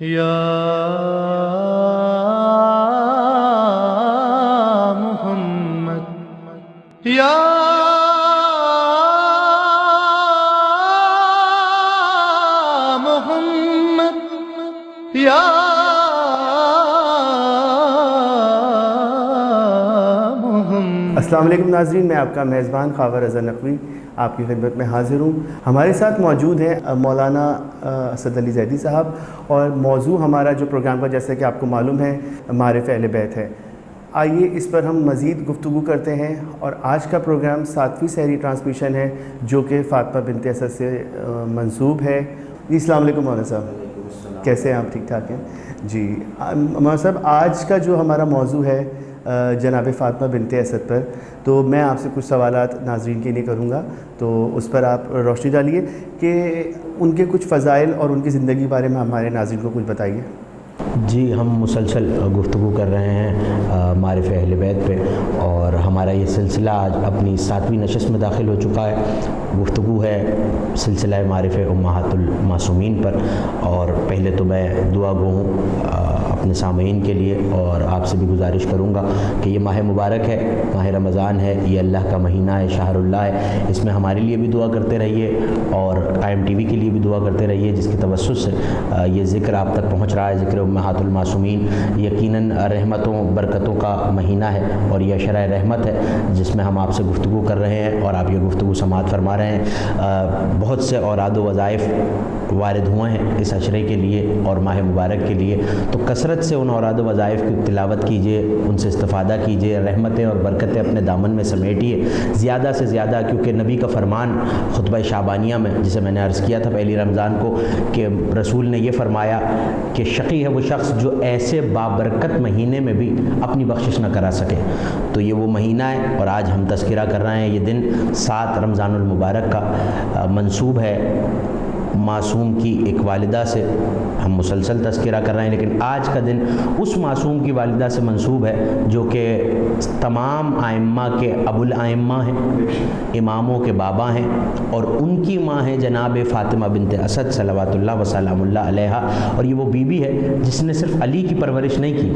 یا محمد یا محمد یا محمد۔ السلام علیکم ناظرین، میں آپ کا میزبان خاور رضا نقوی آپ کی خدمت میں حاضر ہوں۔ ہمارے ساتھ موجود ہیں مولانا اسد علی زیدی صاحب، اور موضوع ہمارا جو پروگرام کا جیسا کہ آپ کو معلوم ہے معارف اہل بیت ہے۔ آئیے اس پر ہم مزید گفتگو کرتے ہیں، اور آج کا پروگرام 7ویں سحری ٹرانسمیشن ہے جو کہ فاطمہ بنت اسد سے منسوب ہے۔ جی السلام علیکم مولانا صاحب، کیسے ہیں آپ؟ ٹھیک ٹھاک ہیں جی مولانا صاحب۔ آج کا جو ہمارا موضوع ہے جناب فاطمہ بنت اسد پر، تو میں آپ سے کچھ سوالات ناظرین کے لیے کروں گا، تو اس پر آپ روشنی ڈالیے کہ ان کے کچھ فضائل اور ان کی زندگی بارے میں ہمارے ناظرین کو کچھ بتائیے۔ جی، ہم مسلسل گفتگو کر رہے ہیں معارف اہل بیت پہ، اور ہمارا یہ سلسلہ آج اپنی 7ویں نشست میں داخل ہو چکا ہے۔ گفتگو ہے سلسلہ معارف امہات المعصومین پر، اور پہلے تو میں دعا گو ہوں اپنے سامعین کے لیے، اور آپ سے بھی گزارش کروں گا کہ یہ ماہ مبارک ہے، ماہ رمضان ہے، یہ اللہ کا مہینہ ہے، شہر اللہ ہے۔ اس میں ہمارے لیے بھی دعا کرتے رہیے، اور IMTV کے لیے بھی دعا کرتے رہیے، جس کی توسط سے یہ ذکر آپ تک پہنچ رہا ہے، ذکر امہات المعصومین۔ یقیناً رحمتوں برکتوں کا مہینہ ہے، اور یہ اشرۂ رحمت ہے جس میں ہم آپ سے گفتگو کر رہے ہیں، اور آپ یہ گفتگو سماعت فرما رہے ہیں۔ بہت سے اوراد و وظائف وارد ہوئے ہیں اس اشرے کے لیے اور ماہ مبارک کے لیے، تو کثرت سے ان اوراد و وظائف کی تلاوت کیجیے، ان سے استفادہ کیجیے، رحمتیں اور برکتیں اپنے دامن میں سمیٹیے زیادہ سے زیادہ، کیونکہ نبی کا فرمان خطبہ شعبانیہ میں، جسے میں نے عرض کیا تھا پہلی رمضان کو، کہ رسول نے یہ فرمایا کہ شقی ہے وہ شخص جو ایسے بابرکت مہینے میں بھی اپنی بخشش نہ کرا سکے۔ تو یہ وہ مہینہ ہے، اور آج ہم تذکرہ کر رہے ہیں۔ یہ دن 7 رمضان المبارک کا منسوب ہے معصوم کی ایک والدہ سے۔ ہم مسلسل تذکرہ کر رہے ہیں، لیکن آج کا دن اس معصوم کی والدہ سے منسوب ہے جو کہ تمام ائمہ کے ابو الائمہ ہیں، اماموں کے بابا ہیں، اور ان کی ماں ہے جناب فاطمہ بنت اسد صلوات اللہ وسلام اللہ علیہا۔ اور یہ وہ بیوی ہے جس نے صرف علی کی پرورش نہیں کی،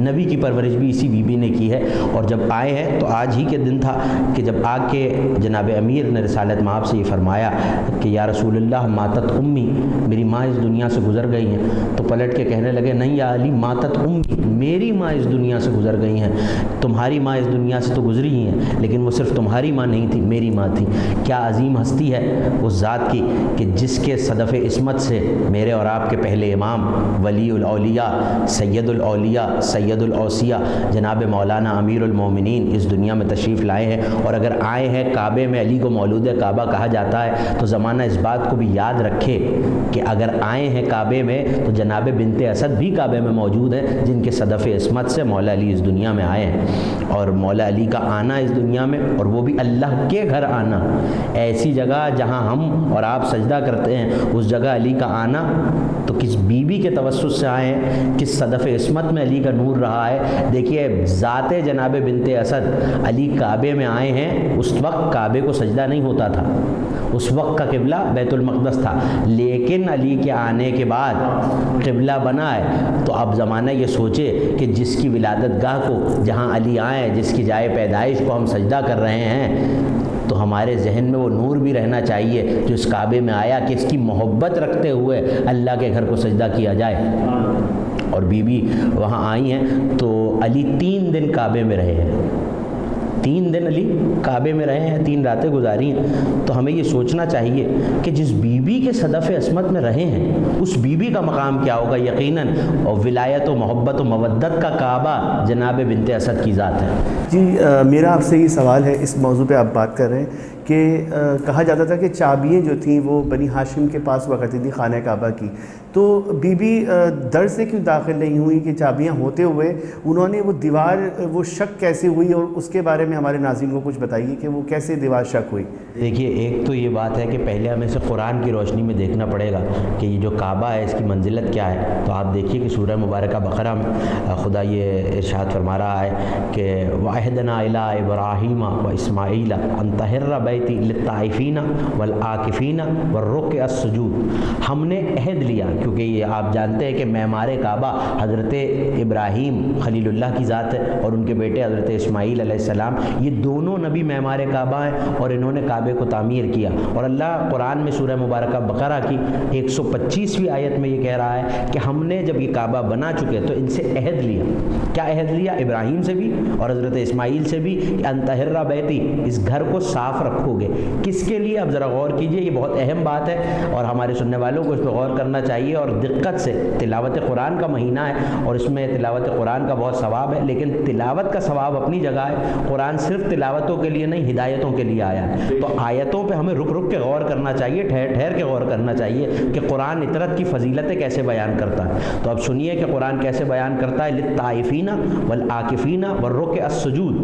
نبی کی پرورش بھی اسی بیوی نے کی ہے۔ اور جب آئے ہیں تو آج ہی کے دن تھا کہ جب آ کے جناب امیر نے رسالت مآب سے یہ فرمایا کہ یا رسول اللہ ماتت امی، میری ماں اس دنیا سے گزر گئی ہیں، تو پلٹ کے کہنے لگے نہیں یا علی ماتت امی، میری ماں اس دنیا سے گزر گئی ہیں، تمہاری ماں اس دنیا سے تو گزری ہی ہیں، لیکن وہ صرف تمہاری ماں نہیں تھی، میری ماں تھی۔ کیا عظیم ہستی ہے اس ذات کی کہ جس کے صدف عصمت سے میرے اور آپ کے پہلے امام ولی الاولیاء سید الاولیاء سید الاوصیاء جناب مولانا امیر المومنین اس دنیا میں تشریف لائے ہیں۔ اور اگر آئے ہیں کعبے میں، علی کو مولود کعبہ کہا جاتا ہے، تو زمانہ اس بات کو بھی یاد رکھے کہ اگر آئے ہیں کعبے میں تو جناب بنت اسد بھی کعبے میں موجود ہیں، جن کے صدف عصمت سے مولا علی اس دنیا میں آئے ہیں۔ اور مولا علی کا آنا اس دنیا میں، اور وہ بھی اللہ کے گھر آنا، ایسی جگہ جہاں ہم اور آپ سجدہ کرتے ہیں، اس جگہ علی کا آنا، تو کس بیوی کے توسط سے آئے ہیں، کس صدف عصمت میں علی کا نور رہا ہے۔ دیکھیے ذات جناب بنت اسد علی کعبے میں آئے ہیں، اس وقت کعبے کو سجدہ نہیں ہوتا تھا، اس وقت کا قبلہ بیت المقدس تھا، لیکن علی کے آنے کے بعد قبلہ بنا ہے۔ تو اب زمانہ یہ سوچے کہ جس کی ولادت گاہ کو، جہاں علی آئے، جس کی جائے پیدائش کو ہم سجدہ کر رہے ہیں، تو ہمارے ذہن میں وہ نور بھی رہنا چاہیے جو اس کعبے میں آیا، کہ اس کی محبت رکھتے ہوئے اللہ کے گھر کو سجدہ کیا جائے۔ اور بی بی وہاں آئی ہیں تو علی 3 دن کعبے میں رہے ہیں، 3 دن علی کعبے میں رہے ہیں، 3 راتیں گزاری ہیں۔ تو ہمیں یہ سوچنا چاہیے کہ جس بیوی کے صدف عصمت میں رہے ہیں، اس بیوی کا مقام کیا ہوگا۔ یقیناً اور ولایت و محبت و مودت کا کعبہ جناب بنت اسد کی ذات ہے۔ جی میرا آپ سے یہ سوال ہے، اس موضوع پہ آپ بات کر رہے ہیں کہ کہا جاتا تھا کہ چابیاں جو تھیں وہ بنی ہاشم کے پاس ہوا کرتی تھیں خانہ کعبہ کی، تو بی بی در سے کیوں داخل نہیں ہوئی کہ چابیاں ہوتے ہوئے انہوں نے وہ دیوار، وہ شک کیسے ہوئی، اور اس کے بارے میں ہمارے ناظرین کو کچھ بتائیے کہ وہ کیسے دیوار شک ہوئی۔ دیکھیے، ایک تو یہ بات ہے کہ پہلے ہمیں اسے قرآن کی روشنی میں دیکھنا پڑے گا کہ یہ جو کعبہ ہے اس کی منزلت کیا ہے۔ تو آپ دیکھیے کہ سورہ مبارکہ بقرہ میں خدا یہ ارشاد فرما رہا ہے کہ وَعَهْدْنَا إِلَىٰ إِبْرَاهِيمَ وَإِسْمَاعِيلَ أَن طَهِّرَ بَيْتِي بیتی للطائفین والعاکفین والرکع السجود. ہم نے عہد لیا، کیونکہ یہ آپ جانتے ہیں کہ معمار کعبہ حضرت ابراہیم خلیل اللہ کی ذات ہے اور ان کے بیٹے حضرت اسماعیل علیہ السلام، یہ دونوں نبی معمار کعبہ ہیں اور انہوں نے کعبے کو تعمیر کیا. اور اللہ قرآن میں سورہ مبارکہ بقرہ کی 125ویں آیت میں یہ کہہ رہا ہے کہ ہم نے جب یہ کعبہ بنا چکے تو ان سے عہد لیا. کیا عہد لیا؟ ابراہیم سے بھی اور حضرت اسماعیل سے بھی کہ ان طہر بیتی، اس گھر کو صاف رکھو گے. کس کے لیے؟ اب ذرا غور کیجئے، یہ بہت اہم بات ہے اور ہمارے سننے والوں کو اس پہ غور کرنا چاہیے اور دقت سے. تلاوت قرآن کا مہینہ ہے اور اس میں تلاوت قرآن کا بہت ثواب ہے، لیکن تلاوت کا ثواب اپنی جگہ ہے. قرآن صرف تلاوتوں کے لیے نہیں، ہدایتوں کے لیے آیا ہے. تو آیتوں پہ ہمیں رک رک کے غور کرنا چاہیے، ٹھہر ٹھہر کے غور کرنا چاہیے کہ قرآن اطرت کی فضیلتیں کیسے بیان کرتا ہے. تو اب سنیے کہ قرآن کیسے بیان کرتا ہے. للطائفین والعاکفین والرکع السجود،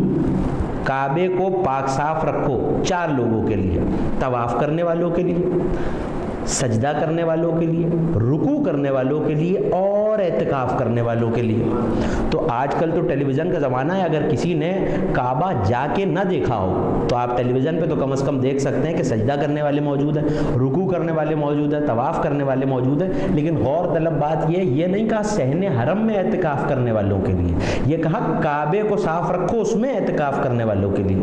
کعبے کو پاک صاف رکھو 4 لوگوں کے لیے: طواف کرنے والوں کے لیے، سجدہ کرنے والوں کے لیے، رکوع کرنے والوں کے لیے اور اعتکاف کرنے والوں کے لیے. تو آج کل تو ٹیلی ویژن کا زمانہ ہے، اگر کسی نے کعبہ جا کے نہ دیکھا ہو تو آپ ٹیلی ویژن پہ تو کم از کم دیکھ سکتے ہیں کہ سجدہ کرنے والے موجود ہیں، رکوع کرنے والے موجود ہیں، طواف کرنے والے موجود ہیں. لیکن غور طلب بات یہ نہیں کہا صحن حرم میں اعتکاف کرنے والوں کے لیے، یہ کہا کعبے کو صاف رکھو اس میں اعتکاف کرنے والوں کے لیے.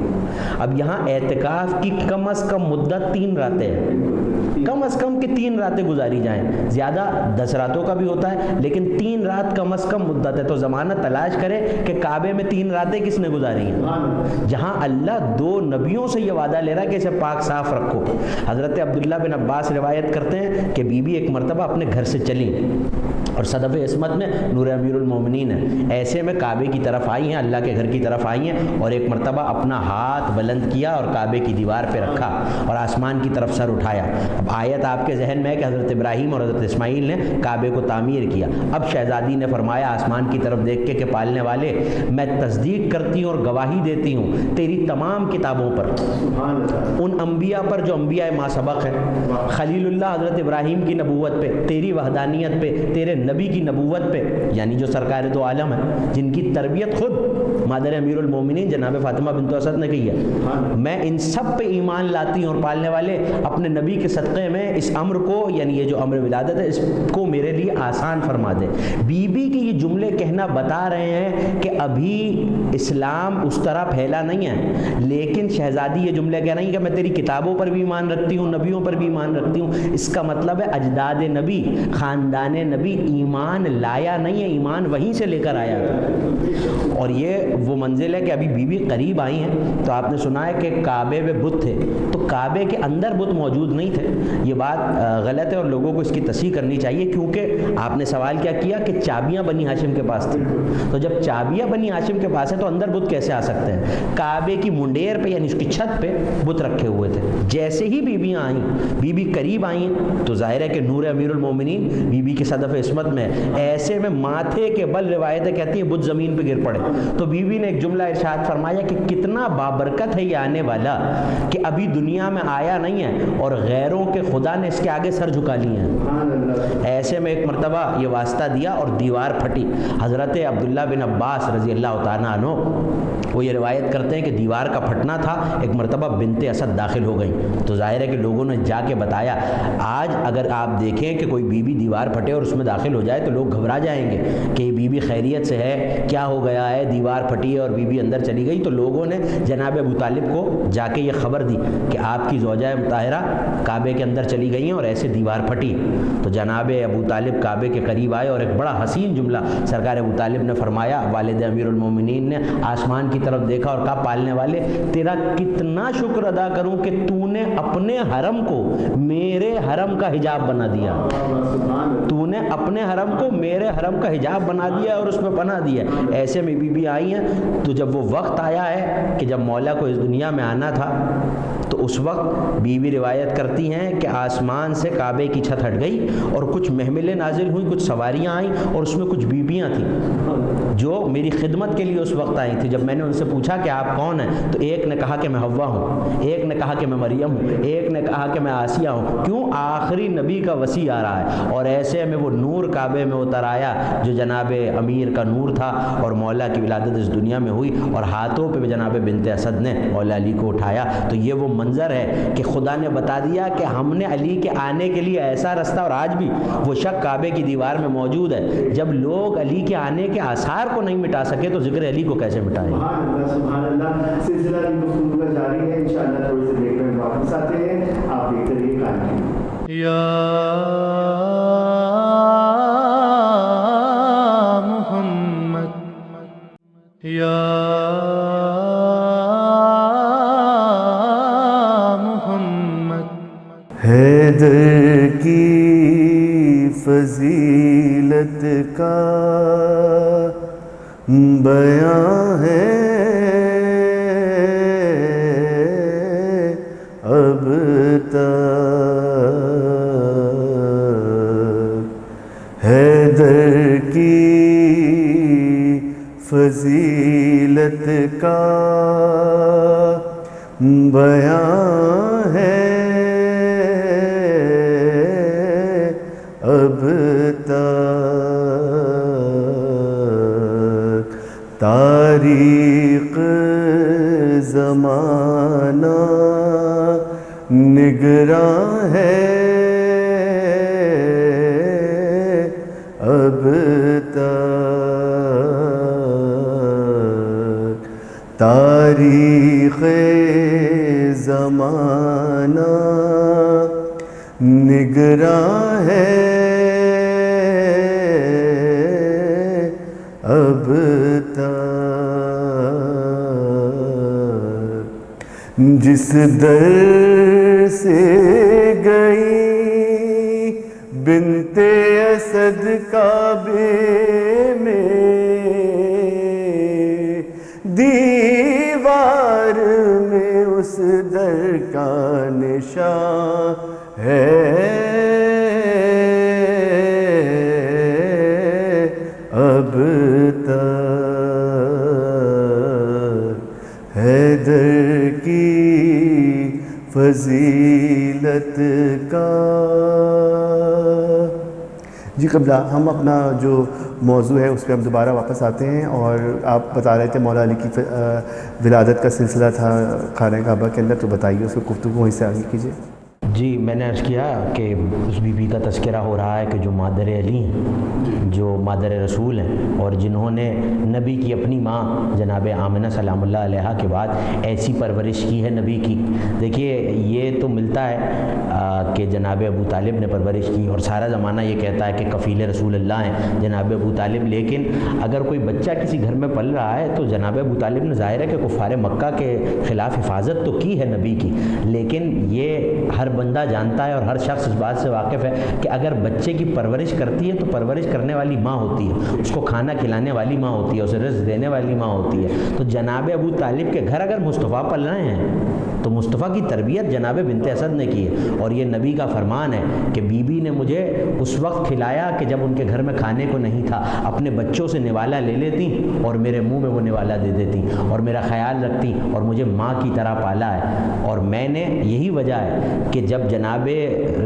اب یہاں اعتکاف کی کم از کم مدت 3 راتیں ہیں، کم از کم کہ 3 راتیں گزاری جائیں. زیادہ 10 راتوں کا بھی ہوتا ہے لیکن 3 رات کم از کم مدت ہے. تو زمانہ تلاش کرے کہ کعبے میں 3 راتیں کس نے گزاری ہیں، جہاں اللہ 2 نبیوں سے یہ وعدہ لے رہا ہے کہ اسے پاک صاف رکھو. حضرت عبداللہ بن عباس روایت کرتے ہیں کہ بی بی ایک مرتبہ اپنے گھر سے چلی اور صدف عصمت میں نور امیر المومنین ہے، ایسے میں کعبے کی طرف آئی ہیں، اللہ کے گھر کی طرف آئی ہیں اور ایک مرتبہ اپنا ہاتھ بلند کیا اور کعبے کی دیوار پہ رکھا اور آسمان کی طرف سر اٹھایا. اب آیت آپ کے ذہن میں ہے کہ حضرت ابراہیم اور حضرت اسماعیل نے کعبے کو تعمیر کیا. اب شہزادی نے فرمایا آسمان کی طرف دیکھ کے کہ پالنے والے، میں تصدیق کرتی ہوں اور گواہی دیتی ہوں تیری تمام کتابوں پر، ان انبیاء پر جو انبیاء ما سبق ہے، خلیل اللہ حضرت ابراہیم کی نبوت پہ، تیری وحدانیت پہ، تیرے نبی کی نبوت پہ، یعنی جو سرکار دو عالم ہے جن کی تربیت خود مادر امیر المومنین جناب فاطمہ بنت اسد نے کی ہے، میں ان سب پہ ایمان لاتی ہوں اور پالنے والے اپنے نبی کے صدقے میں اس امر کو، یعنی یہ جو امر ولادت ہے، اس کو میرے لیے آسان فرما دے. بی بی کے یہ جملے کہنا بتا رہے ہیں کہ ابھی اسلام اس طرح پھیلا نہیں ہے، لیکن شہزادی یہ جملے کہہ رہی ہیں کہ میں تیری کتابوں پر بھی ایمان رکھتی ہوں، نبیوں پر بھی ایمان رکھتی ہوں. اس کا مطلب ہے اجداد نبی، خاندان نبی ایمان لایا نہیں ہے، ایمان وہیں سے لے کر آیا تھا. اور یہ وہ منزل ہے کہ ابھی بی بی قریب آئی ہیں تو آپ نے سنا ہے کہ کعبے میں بت تھے، تو کعبے کے اندر بت موجود نہیں تھے. یہ بات غلط ہے اور لوگوں کو اس کی تصحیح کرنی چاہیے، کیونکہ آپ نے سوال کیا کیا کہ چابیاں بنی ہاشم کے پاس تھیں. تو جب چابیاں بنی ہاشم کے پاس ہیں تو اندر بت کیسے آ سکتے ہیں؟ کعبے کی منڈیر پہ یعنی اس کی چھت پہ بت رکھے ہوئے تھے. جیسے ہی بیویاں آئیں، بی بی قریب آئیں تو ظاہر ہے کہ نور امیر المومنین بی بی کی صدف عصمت میں، ایسے میں ماتھے کے بل روایتیں کہتی ہیں بت زمین پہ گر پڑے. تو بی بی نے ایک جملہ ارشاد فرمایا کہ کتنا بابرکت ہے یہ آنے والا کہ ابھی دنیا میں آیا نہیں ہے اور غیروں کے خدا نے اس کے آگے سر جھکا لیے ہیں. ایسے میں ایک مرتبہ یہ واسطہ دیا اور دیوار پھٹی. حضرت عبداللہ بن عباس رضی اللہ تعالیٰ عنہ وہ یہ روایت کرتے ہیں کہ دیوار کا پھٹنا تھا، ایک مرتبہ بنت اسد داخل ہو گئی تو ظاہر ہے کہ لوگوں نے جا کے بتایا. آج اگر آپ دیکھیں کہ کوئی بی بی دیوار پھٹے اور اس میں داخل ہو جائے تو لوگ گھبرا جائیں گے کہ یہ بی بی خیریت سے ہے، کیا ہو گیا ہے، دیوار پھٹی ہے اور بی بی اندر چلی گئی. تو لوگوں نے جناب ابو طالب کو جا کے یہ خبر دی کہ آپ کی زوجہ مطہرہ کعبے کے اندر چلی گئی ہیں اور ایسے دیوار پھٹی. تو جناب ابو طالب کعبے کے قریب آئے اور ایک بڑا حسین جملہ سرکار ابو طالب نے فرمایا. والد امیر المومنین نے آسمان کی طرف دیکھا اور کہا پالنے والے تیرا کتنا شکر ادا کروں کہ تو نے اپنے حرم کو میرے حرم کا حجاب بنا دیا، تو نے اپنے حرم کو میرے حرم کا حجاب بنا دیا اور اس میں بنا دیا. ایسے میں بی بی آئی ہیں. تو جب وہ وقت آیا ہے کہ جب مولا کو اس دنیا میں آنا تھا تو اس وقت بی بی روایت کرتی ہیں کہ آسمان سے کعبے کی چھت ہٹ گئی اور کچھ محملیں نازل ہوئیں، کچھ سواریاں آئیں اور اس میں کچھ بیبیاں تھیں جو میری خدمت کے لیے اس وقت آئی تھی۔ جب میں نے ان سے پوچھا کہ آپ کون ہیں تو ایک نے کہا کہ میں حوا ہوں، ایک نے کہا کہ میں مریم ہوں، ایک نے کہا کہ میں آسیہ ہوں۔ کیوں؟ آخری نبی کا وصی آ رہا ہے، اور ایسے میں وہ نور کعبے میں اتر آیا جو جناب امیر کا نور تھا، اور مولا کی ولادت اس دنیا میں ہوئی، اور ہاتھوں پہ جناب بنت اسد نے مولا علی کو اٹھایا۔ تو یہ وہ منظر ہے کہ خدا نے بتا دیا کہ ہم نے علی کے آنے کے لیے ایسا رستہ، اور آج بھی وہ شک کعبے کی دیوار میں موجود ہے۔ جب لوگ علی کے آنے کے آثار کو نہیں مٹا سکے تو ذکر علی کو کیسے مٹائیں؟ سبحان اللہ، سبحان اللہ۔ سلسلہ کی گفتگو کا جاری ہے، انشاءاللہ تھوڑی سی بریک میں واپس آتے ہیں، آپ دیکھتے رہیے قائم رہیے۔ یا محمد، یا محمد۔ حیدر کی فضیلت کا بیان ہے اب تک، حیدر کی فضیلت کا بیان ہے اب تک، تاریخ زمانہ نگراں ہے اب تک، تاریخ زمانہ نگراں ہے اب تک، جس در سے گئی بنت اسد کعبے میں، دیوار میں اس در کا نشان ہے اب تک، حیدر کی فضیلت کا۔ جی قبلہ، ہم اپنا جو موضوع ہے اس پہ ہم دوبارہ واپس آتے ہیں، اور آپ بتا رہے تھے مولا علی کی ولادت کا سلسلہ تھا خانہ کعبہ کے اندر، تو بتائیے اس کو گفتگو وہیں سے آگے کیجیے۔ جی میں نے عرض کیا کہ اس بی بی کا تذکرہ ہو رہا ہے کہ جو مادر علی ہیں، جو مادر رسول ہیں، اور جنہوں نے نبی کی اپنی ماں جناب آمنہ سلام اللہ علیہا کے بعد ایسی پرورش کی ہے نبی کی۔ دیکھیے یہ تو ملتا ہے کہ جناب ابو طالب نے پرورش کی، اور سارا زمانہ یہ کہتا ہے کہ کفیل رسول اللہ ہیں جناب ابو طالب، لیکن اگر کوئی بچہ کسی گھر میں پل رہا ہے تو جناب ابو طالب نے ظاہر ہے کہ کفار مکہ کے خلاف حفاظت تو کی ہے نبی کی، لیکن یہ ہر بندہ جانتا ہے اور ہر شخص اس بات سے واقف ہے کہ اگر بچے کی پرورش کرتی ہے تو پرورش کرنے والی ماں ہوتی ہے، اس کو کھانا کھلانے والی ماں ہوتی ہے، اسے رزق دینے والی ماں ہوتی ہے۔ تو جناب ابو طالب کے گھر اگر مصطفیٰ پل رہے ہیں تو مصطفیٰ کی تربیت جناب بنت اسد نے کی ہے، اور یہ نبی کا فرمان ہے کہ بی بی نے مجھے اس وقت کھلایا کہ جب ان کے گھر میں کھانے کو نہیں تھا، اپنے بچوں سے نوالا لے لیتی اور میرے منہ میں وہ نوالا دے دیتی اور میرا خیال رکھتی اور مجھے ماں کی طرح پالا ہے۔ اور میں نے یہی وجہ ہے کہ جب جناب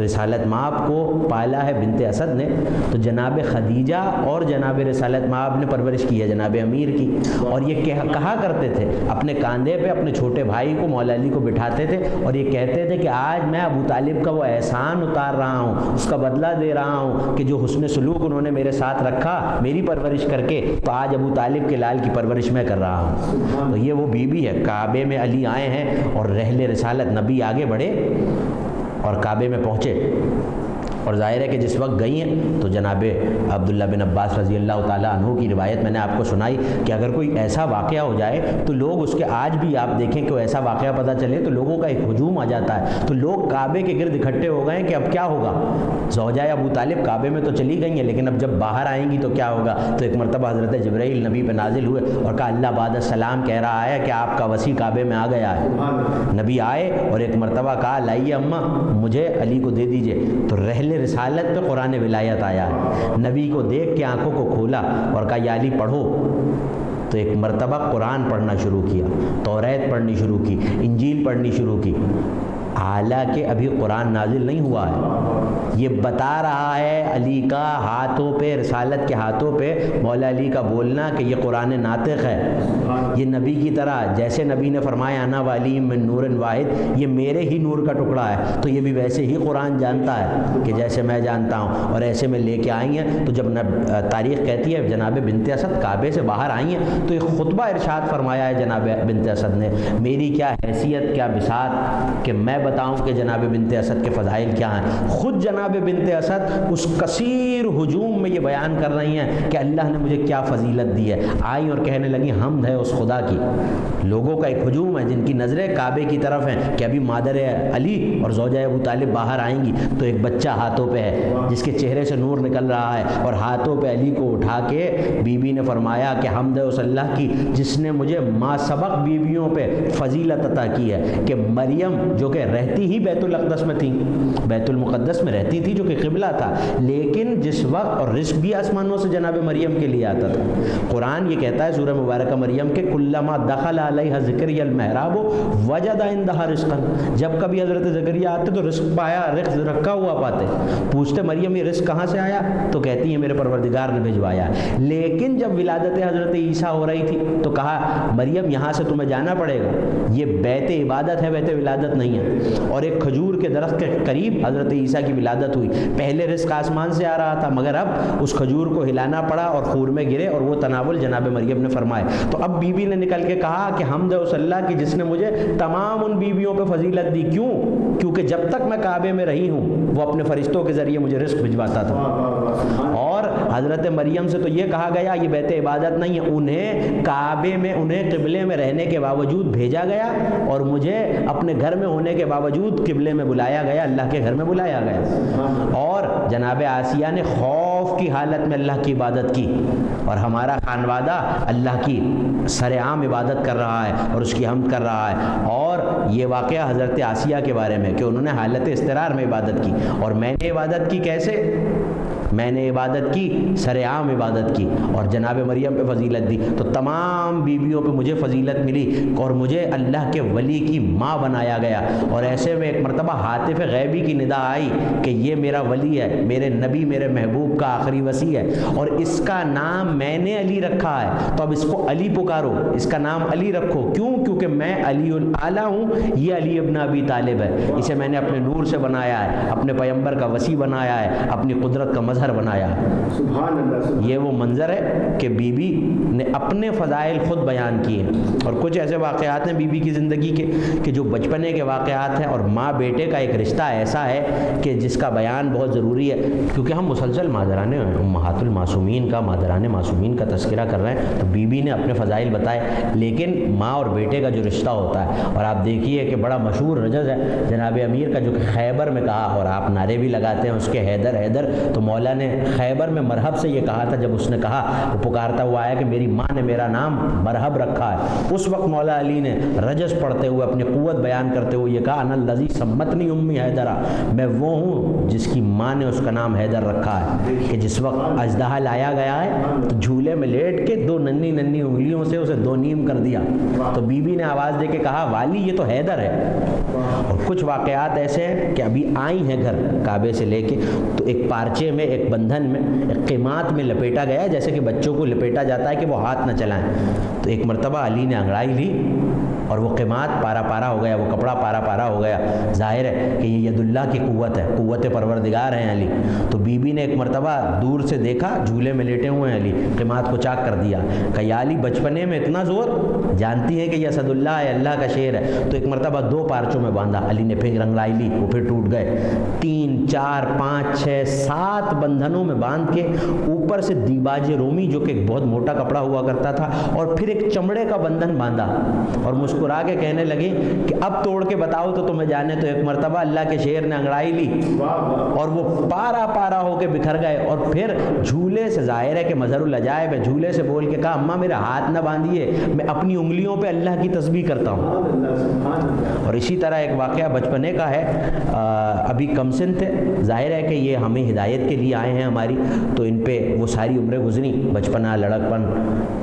رسالت مآب کو پالا ہے بنت اسد نے، تو جناب خدیجہ اور جناب رسالت مآب نے پرورش کی ہے جناب امیر کی، اور یہ کہا کرتے تھے اپنے کاندھے پہ اپنے چھوٹے بھائی کو مولا علی کو بٹھاتے تھے اور یہ کہتے تھے کہ آج میں ابو طالب کا وہ احسان اتار رہا ہوں، اس کا بدلہ دے رہا ہوں کہ جو حسن سلوک انہوں نے میرے ساتھ رکھا میری پرورش کر کے، تو آج ابو طالب کے لال کی پرورش میں کر رہا ہوں۔ تو یہ وہ بی بی ہے، کعبے میں علی آئے ہیں اور رحل رسالت نبی آگے بڑھے اور کعبے میں پہنچے، اور ظاہر ہے کہ جس وقت گئی ہیں تو جناب عبداللہ بن عباس رضی اللہ تعالیٰ عنہ کی روایت میں نے آپ کو سنائی کہ اگر کوئی ایسا واقعہ ہو جائے تو لوگ اس کے، آج بھی آپ دیکھیں کہ ایسا واقعہ پتہ چلے تو لوگوں کا ایک ہجوم آ جاتا ہے، تو لوگ کعبے کے گرد اکٹھے ہو گئے کہ اب کیا ہوگا، زوجائے ابو طالب کعبے میں تو چلی گئی ہیں لیکن اب جب باہر آئیں گی تو کیا ہوگا۔ تو ایک مرتبہ حضرت جبرائیل نبی پہ نازل ہوئے اور کہا اللہ بعد السلام کہہ رہا ہے کہ آپ کا وصی کعبے میں آ گیا ہے۔ نبی آئے اور ایک مرتبہ کہا لائیے اماں مجھے علی کو دے دیجئے، تو رحل رسالت پہ قرآن ولایت آیا ہے۔ نبی کو دیکھ کے آنکھوں کو کھولا اور کہا یا علی پڑھو، تو ایک مرتبہ قرآن پڑھنا شروع کیا، توریت پڑھنی شروع کی، انجیل پڑھنی شروع کی، حالانکہ ابھی قرآن نازل نہیں ہوا ہے۔ یہ بتا رہا ہے علی کا ہاتھوں پہ، رسالت کے ہاتھوں پہ مولا علی کا بولنا کہ یہ قرآن ناطق ہے۔ یہ نبی کی طرح، جیسے نبی نے فرمایا انا ولی من نور واحد، یہ میرے ہی نور کا ٹکڑا ہے، تو یہ بھی ویسے ہی قرآن جانتا ہے کہ جیسے میں جانتا ہوں، اور ایسے میں لے کے آئی ہیں۔ تو جب تاریخ کہتی ہے جناب بنت اسد کعبے سے باہر آئی ہیں، تو ایک خطبہ ارشاد فرمایا ہے جناب بنت اسد نے، میری کیا حیثیت، کیا بساط کہ میں بتاؤں کہ جناب بنت اسد کے فضائل کیا ہیں۔ خود جناب بنت اسد اس کثیر ہجوم میں یہ بیان کر رہی ہیں کہ اللہ نے مجھے کیا فضیلت دی ہے۔ آئیں اور کہنے لگی حمد ہے اس خدا کی۔ لوگوں کا ایک ہجوم ہے جن کی نظریں کعبے کی طرف ہیں کہ ابھی مادر علی اور زوجہ ابو طالب باہر آئیں گی، تو ایک بچہ ہاتھوں پہ ہے جس کے چہرے سے نور نکل رہا ہے، اور ہاتھوں پہ علی کو اٹھا کے بی بی نے فرمایا کہ حمد ہے اس اللہ کی جس نے مجھے ما سبق بیویوں پہ فضیلت عطا کی ہے، کہ مریم جو کہ رہتی ہی بیت الاقدس میں تھی، بیت المقدس میں رہتی تھی جو کہ قبلہ تھا، لیکن جس وقت اور رزق بھی آسمانوں سے جناب مریم کے لیے آتا تھا۔ قرآن یہ کہتا ہے سورہ مبارکہ مریم کے کلما دخل علیہ زکریا المحراب وجد عندها رزقا، جب کبھی حضرت زکریا آتے تو رزق پایا، رزق رکھا ہوا پاتے۔ پوچھتے مریم یہ رزق کہاں سے آیا، تو کہتی ہے میرے پروردگار نے بھجوایا۔ لیکن جب ولادت حضرت عیسیٰ ہو رہی تھی تو کہا مریم یہاں سے تمہیں جانا پڑے گا، یہ بیت عبادت ہے، بیت ولادت نہیں ہے۔ اور ایک کھجور کے درخت کے قریب حضرت عیسیٰ کی ولادت ہوئی۔ پہلے رزق آسمان سے آ رہا تھا، مگر اب اس کھجور کو ہلانا پڑا اور خور میں گرے، اور وہ تناول جناب مریم نے فرمائے۔ تو اب بی بی نے نکل کے کہا کہ حمد ہے اس اللہ کی جس نے مجھے تمام ان بیویوں پہ فضیلت دی۔ کیوں؟ کیونکہ جب تک میں کعبے میں رہی ہوں وہ اپنے فرشتوں کے ذریعے مجھے رزق بھجواتا تھا۔ اور حضرت مریم سے تو یہ کہا گیا یہ بیت عبادت نہیں ہے، انہیں کعبے میں، انہیں قبلے میں رہنے کے باوجود بھیجا گیا، اور مجھے اپنے گھر میں ہونے کے باوجود قبلے میں بلایا گیا، اللہ کے گھر میں بلایا گیا۔ اور جناب آسیہ نے خوف کی حالت میں اللہ کی عبادت کی، اور ہمارا خانوادہ اللہ کی سر عام عبادت کر رہا ہے اور اس کی حمد کر رہا ہے۔ اور یہ واقعہ حضرت آسیہ کے بارے میں کہ انہوں نے حالت اضطرار میں عبادت کی، اور میں نے عبادت کی کیسے؟ میں نے عبادت کی، سر عام عبادت کی، اور جناب مریم پہ فضیلت دی، تو تمام بیویوں پہ مجھے فضیلت ملی، اور مجھے اللہ کے ولی کی ماں بنایا گیا۔ اور ایسے میں ایک مرتبہ ہاتف غیبی کی ندا آئی کہ یہ میرا ولی ہے، میرے نبی، میرے محبوب کا آخری وصی ہے، اور اس کا نام میں نے علی رکھا ہے، تو اب اس کو علی پکارو، اس کا نام علی رکھو۔ کیوں؟ کیونکہ میں علی الاعلیٰ ہوں، یہ علی ابن ابی طالب ہے، اسے میں نے اپنے نور سے بنایا ہے، اپنے پیغمبر کا وصی بنایا ہے، اپنی قدرت کا مظہر بنایا۔ سبحان اللہ۔ یہ وہ منظر ہے کہ بی بی نے اپنے فضائل خود بیان کیے، اور کچھ ایسے واقعات ہیں بی بی کی زندگی کے کہ جو بچپنے کے واقعات ہیں، اور ماں بیٹے کا ایک رشتہ ایسا ہے کہ جس کا بیان بہت ضروری ہے، کیونکہ ہم مسلسل مادران امہات المعصومین کا، مادران معصومین کا تذکرہ کر رہے ہیں، تو بی بی نے اپنے فضائل بتائے، لیکن ماں اور بیٹے کا جو رشتہ ہوتا ہے، اور آپ دیکھیے کہ بڑا مشہور رجز ہے جناب امیر کا جو کہ خیبر میں کہا، اور آپ نعرے بھی لگاتے ہیں اس کے حیدر حیدر، تو مولا نے خیبر میں مرحب سے یہ کہا تھا، جب اس نے کہا وہ پکارتا ہوا آیا کہ میری ماں نے میرا نام مرحب رکھا ہے، اس وقت مولا علی نے رجز پڑھتے ہوئے اپنی قوت بیان کرتے ہوئے یہ کہا انا الذی سمتنی امی حیدرہ، میں وہ ہوں جس کی ماں نے اس کا نام حیدر رکھا ہے، کہ جس وقت اژدہا لایا گیا ہے تو جھولے میں لیٹ کے دو ننھی ننھی انگلیوں سے اسے دو نیم کر دیا، تو بی بی نے آواز دے کے کہا والی یہ تو حیدر ہے۔ اور کچھ واقعات ایسے ہیں کہ ابھی آئی ہیں گھر کعبے سے لے کے، تو ایک پارچے میں، ایک بندھن میں، ایک قیمات میں لپیٹا گیا، جیسے کہ بچوں کو لپیٹا جاتا ہے کہ وہ ہاتھ نہ چلائیں، تو ایک مرتبہ علی نے انگڑائی لی اور وہ قیمات پارا پارا ہو گیا، وہ کپڑا پارا پارا ہو گیا، ظاہر ہے کہ یہ ید اللہ کی قوت ہے، قوت پروردگار ہیں علی۔ تو بی بی نے ایک مرتبہ دور سے دیکھا جھولے میں لیٹے ہوئے ہیں علی، قیمات کو چاک کر دیا، کہ یا علی بچپنے میں اتنا زور، جانتی ہے کہ یہ اسد اللہ ہے، اللہ کا شعر ہے، تو ایک مرتبہ دو پارچوں میں باندھا، علی نے پھر رنگڑائی لی، وہ پھر ٹوٹ گئے، 3 4 5 6 7 بندھنوں میں باندھ کے اوپر سے دیباج رومی جو کہ ایک بہت موٹا کپڑا ہوا کرتا تھا، اور پھر ایک چمڑے کا بندھن باندھا، اور مسکرا کے کہنے لگیں کہ اب توڑ کے بتاؤ تو تمہیں جانے. تو ایک مرتبہ اللہ کے شیر نے انگڑائی لی اور وہ پارا پارا ہو کے بکھر گئے. اور پھر جھولے سے، ظاہر ہے کہ مظہر العجائب ہے، جھولے سے بول کے کہا اماں میرا ہاتھ نہ باندھیے، میں اپنی انگلیوں پہ اللہ کی تسبیح کرتا ہوں. اور اسی طرح ایک واقعہ بچپنے کا ہے. ابھی کم سن تھے، ظاہر ہے کہ یہ ہمیں ہدایت کے لیے آئے ہیں ہماری، تو ان پہ وہ ساری عمریں گزری، بچپنا، لڑکپن،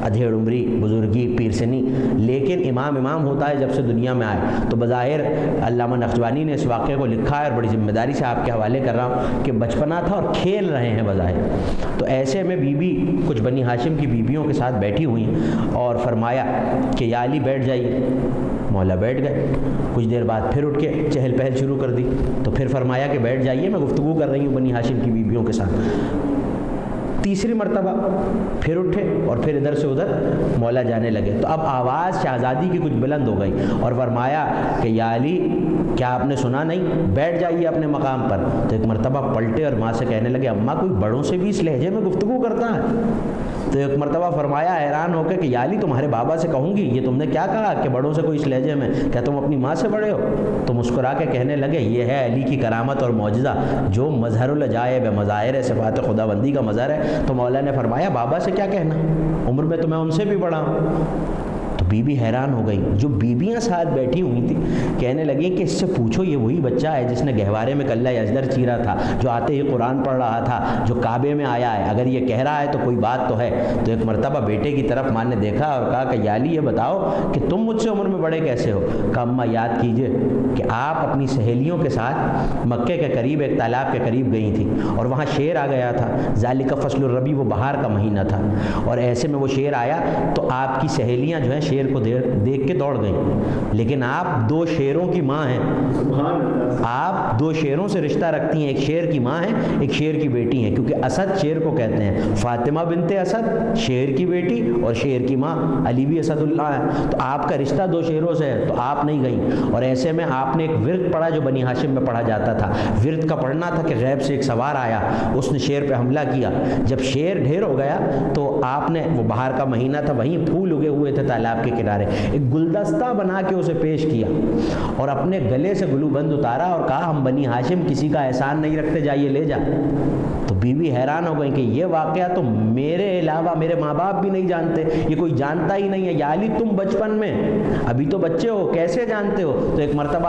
ادھیڑ عمری، بزرگی، پیرسنی. لیکن امام ہوتا ہے جب سے دنیا میں آئے. تو بظاہر علامہ نقشبانی نے اس واقعے کو لکھا ہے اور بڑی ذمہ داری سے آپ کے حوالے کر رہا ہوں کہ بچپنا تھا اور کھیل رہے ہیں بظاہر. تو ایسے میں بی بی کچھ بنی ہاشم کی بیویوں کے ساتھ بیٹھی ہوئی اور فرمایا کہ یا علی بیٹھ جائیے. مولا بیٹھ گئے. کچھ دیر بعد پھر اٹھ کے چہل پہل شروع کر دی. تو پھر فرمایا کہ بیٹھ جائیے، میں گفتگو کر رہی ہوں بنی ہاشم کی بیویوں کے ساتھ. تیسری مرتبہ پھر اٹھے اور پھر ادھر سے ادھر مولا جانے لگے. تو اب آواز شہزادی کی کچھ بلند ہو گئی اور فرمایا کہ یا علی کیا آپ نے سنا نہیں، بیٹھ جائیے اپنے مقام پر. تو ایک مرتبہ پلٹے اور ماں سے کہنے لگے اماں کوئی بڑوں سے بھی اس لہجے میں گفتگو کرتا ہے. تو ایک مرتبہ فرمایا حیران ہو کے کہ یا علی تمہارے بابا سے کہوں گی یہ تم نے کیا کہا کہ بڑوں سے کوئی اس لہجے میں، کیا تم اپنی ماں سے بڑے ہو؟ تو مسکرا کے کہنے لگے یہ ہے علی کی کرامت اور معجزہ جو مظہر العجائب ہے، مظاہر صفات خدا بندی کا مظہر ہے. تو مولا نے فرمایا بابا سے کیا کہنا، عمر میں تو میں ان سے بھی بڑا ہوں. تو بی بی حیران ہو گئی. جو بیویاں ساتھ بیٹھی ہوئی تھیں کہنے لگیں کہ اس سے پوچھو یہ وہی بچہ ہے جس نے گہوارے میں کلہ اجدر چیرا تھا، جو آتے ہی قرآن پڑھ رہا تھا، جو کعبے میں آیا ہے. اگر یہ کہہ رہا ہے تو کوئی بات تو ہے. تو ایک مرتبہ بیٹے کی طرف ماں نے دیکھا اور کہا کہ یا علی یہ بتاؤ کہ تم مجھ سے عمر میں بڑے کیسے ہو؟ کہا اماں یاد کیجئے کہ آپ اپنی سہیلیوں کے ساتھ مکے کے قریب ایک تالاب کے قریب گئی تھیں اور وہاں شیر آ گیا تھا. ذالک فصل الربیع، وہ بہار کا مہینہ تھا. اور ایسے میں وہ شیر آیا تو آپ کی سہیلیاں جو ہیں شیر کو دیکھ کے دوڑ گئیں. لیکن آپ دو شیروں کی ماں ہیں، آپ دو شیروں سے رشتہ رکھتی ہیں، ایک شیر کی ماں ہے، ایک شیر کی بیٹی ہیں. کیونکہ اسد شیر کو کہتے ہیں. فاطمہ بنت اسد شیر کی بیٹی اور شیر کی ماں علی بھی اسد اللہ ہے. تو آپ کا رشتہ دو شیروں سے ہے تو آپ نہیں گئیں. اور ایسے میں آپ نے ایک ورد پڑھا جو بنی ہاشم میں پڑھا جاتا تھا. ورد کا پڑھنا تھا کہ غیب سے ایک سوار آیا، اس نے شیر پہ حملہ کیا. جب شیر ڈھیر ہو گیا تو آپ نے، وہ بہار کا مہینہ تھا، وہیں پھول اگے ہوئے تھے تالاب کے کنارے، ایک گلدستہ بنا کے اسے پیش کیا اور اپنے گلے سے گلو بند اتارا اور کہا ہم بنی ہاشم کسی کا احسان نہیں رکھتے، جائیے لے جا. تو بیوی حیران ہو گئی کہ یہ واقعہ تو میرے علاوہ میرے ماں باپ بھی نہیں جانتے، یہ کوئی جانتا ہی نہیں ہے. یا علی تم بچپن میں، ابھی تو بچے ہو، کیسے جانتے ہو؟ تو ایک مرتبہ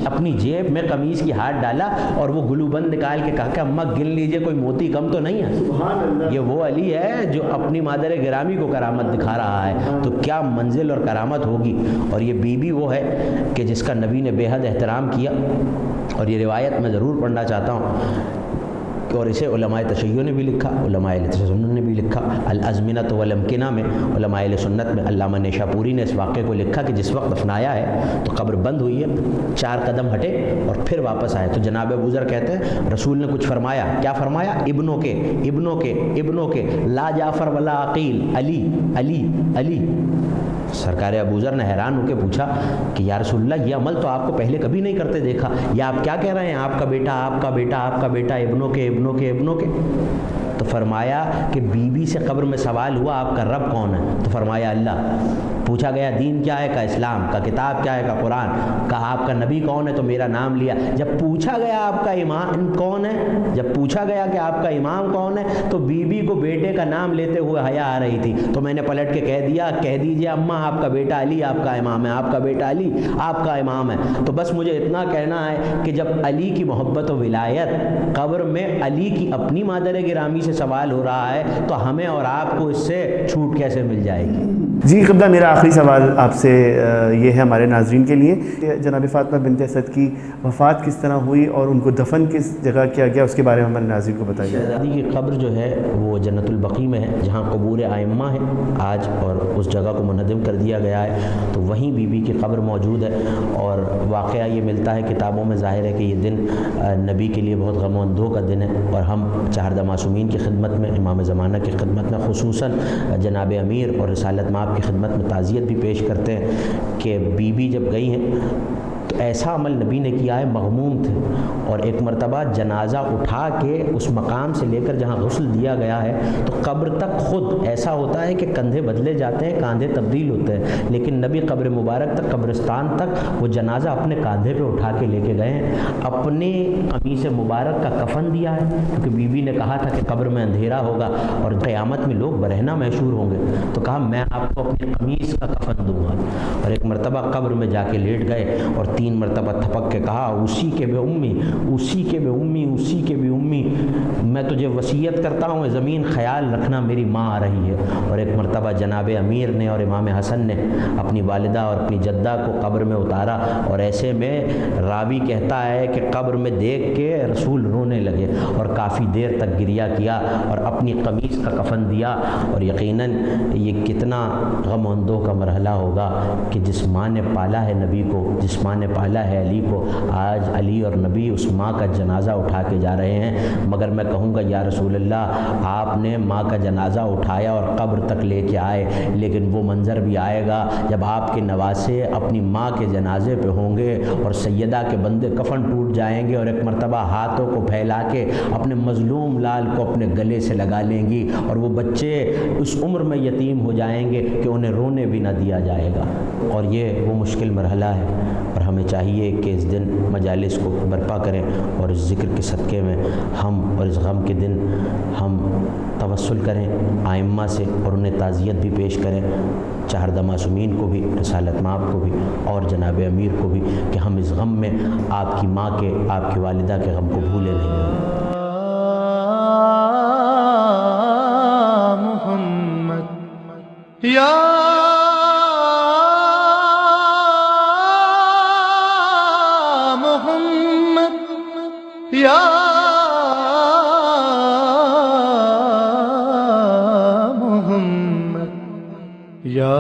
اپنی جیب میں قمیص کی ہاتھ ڈالا اور وہ گلو بند نکال کے کہا کہ اماں گن لیجئے کوئی موتی کم تو نہیں ہے. یہ وہ علی ہے جو اپنی مادر گرامی کو کرامت دکھا رہا ہے. تو کیا منزل اور کرامت ہوگی. اور یہ بیوی وہ ہے کہ جس کا نبی نے بے حد احترام کیا. اور یہ روایت میں ضرور پڑھنا چاہتا ہوں اور اسے علماء تشیع نے بھی لکھا، علماء اہل سنت نے بھی لکھا. الازمنۃ والامکنہ میں علماء اہل سنت میں علامہ نیشاپوری نے اس واقعے کو لکھا کہ جس وقت دفنایا ہے تو قبر بند ہوئی ہے، 4 قدم ہٹے اور پھر واپس آئے. تو جناب ابو ذر کہتے ہیں رسول نے کچھ فرمایا. کیا فرمایا؟ ابنوں کے لا جعفر ولا عقیل، علی علی علی. سرکار ابو ذر نے حیران ہو کے پوچھا کہ یا رسول اللہ یہ عمل تو آپ کو پہلے کبھی نہیں کرتے دیکھا، یا آپ کیا کہہ رہے ہیں آپ کا بیٹا آپ کا بیٹا آپ کا بیٹا، ابنوں کے ابنوں کے ابنوں کے. تو فرمایا کہ بیوی سے قبر میں سوال ہوا آپ کا رب کون ہے؟ تو فرمایا اللہ. پوچھا گیا دین کیا ہے؟ کا اسلام. کا کتاب کیا ہے؟ کا قرآن. کہا آپ کا نبی کون ہے؟ تو میرا نام لیا. جب پوچھا گیا آپ کا امام کون ہے، جب پوچھا گیا کہ آپ کا امام کون ہے تو بیوی کو بیٹے کا نام لیتے ہوئے حیا آ رہی تھی. تو میں نے پلٹ کے کہہ دیا کہہ دیجئے اماں آپ کا بیٹا علی آپ کا امام ہے، آپ کا بیٹا علی آپ کا امام ہے. تو بس مجھے اتنا کہنا ہے کہ جب علی کی محبت و ولایت قبر میں علی کی اپنی مادر گرامی سے سوال ہو رہا ہے تو ہمیں اور آپ کو اس سے چھوٹ کیسے مل جائے گی؟ جی قبلہ میرا آخری سوال آپ سے یہ ہے ہمارے ناظرین کے لیے کہ جناب فاطمہ بنت اسد کی وفات کس طرح ہوئی اور ان کو دفن کس جگہ کیا گیا، اس کے بارے میں ہمارے ناظرین کو بتائیے. شہزادی کی قبر جو ہے وہ جنت البقیع میں ہے جہاں قبور ائمہ ہے آج، اور اس جگہ کو منہدم کر دیا گیا ہے. تو وہیں بی بی کی قبر موجود ہے. اور واقعہ یہ ملتا ہے کتابوں میں، ظاہر ہے کہ یہ دن نبی کے لیے بہت غم و اندوہ کا دن ہے. اور ہم چہاردہ معصومین کی خدمت میں، امام زمانہ کی خدمت میں، خصوصاً جناب امیر اور رسالت مآب کی خدمت میں تعزیت بھی پیش کرتے ہیں کہ بی بی جب گئی ہیں تو ایسا عمل نبی نے کیا ہے، مغموم تھے، اور ایک مرتبہ جنازہ اٹھا کے اس مقام سے لے کر جہاں غسل دیا گیا ہے تو قبر تک خود ایسا ہوتا ہے کہ کندھے بدلے جاتے ہیں، کاندھے تبدیل ہوتے ہیں، لیکن نبی قبر مبارک تک، قبرستان تک وہ جنازہ اپنے کاندھے پہ اٹھا کے لے کے گئے ہیں، اپنے قمیص مبارک کا کفن دیا ہے، کیونکہ بی بی نے کہا تھا کہ قبر میں اندھیرا ہوگا اور قیامت میں لوگ برہنہ محشور ہوں گے، تو کہا میں آپ کو اپنی قمیص کا کفن دوں گا، اور ایک مرتبہ قبر میں جا کے لیٹ گئے اور 3 مرتبہ تھپک کے کہا اسی کے بے امی، اسی کے بے امی، اسی کے بے امی، میں تجھے وصیت کرتا ہوں زمین خیال رکھنا میری ماں آ رہی ہے۔ اور ایک مرتبہ جناب امیر نے اور امام حسن نے اپنی والدہ اور اپنی جدہ کو قبر میں اتارا، اور ایسے میں راوی کہتا ہے کہ قبر میں دیکھ کے رسول رونے لگے اور کافی دیر تک گریہ کیا اور اپنی قمیص کا کفن دیا۔ اور یقیناً یہ کتنا غم و اندوہ کا مرحلہ ہوگا کہ جس ماں نے پالا ہے نبی کو، جس ماں نے پالا ہے علی کو، آج علی اور نبی اس ماں کا جنازہ اٹھا کے جا رہے ہیں۔ مگر میں کہوں گا یا رسول اللہ، آپ نے ماں کا جنازہ اٹھایا اور قبر تک لے کے آئے، لیکن وہ منظر بھی آئے گا جب آپ کے نواسے اپنی ماں کے جنازے پہ ہوں گے اور سیدہ کے بندے کفن ٹوٹ جائیں گے اور ایک مرتبہ ہاتھوں کو پھیلا کے اپنے مظلوم لال کو اپنے گلے سے لگا لیں گی، اور وہ بچے اس عمر میں یتیم ہو جائیں گے کہ انہیں رونے بھی نہ دیا جائے گا، اور یہ وہ مشکل مرحلہ ہے۔ اور ہمیں چاہیے کہ اس دن مجالس کو برپا کریں اور اس ذکر کے صدقے میں ہم، اور اس غم کے دن ہم توسل کریں آئمہ سے اور انہیں تعزیت بھی پیش کریں، چہردہ معصومین کو بھی، رسالت مآب کو بھی، اور جناب امیر کو بھی، کہ ہم اس غم میں آپ کی ماں کے، آپ کی والدہ کے غم کو بھولے نہیں۔ محمد یا محمد یا محمد یا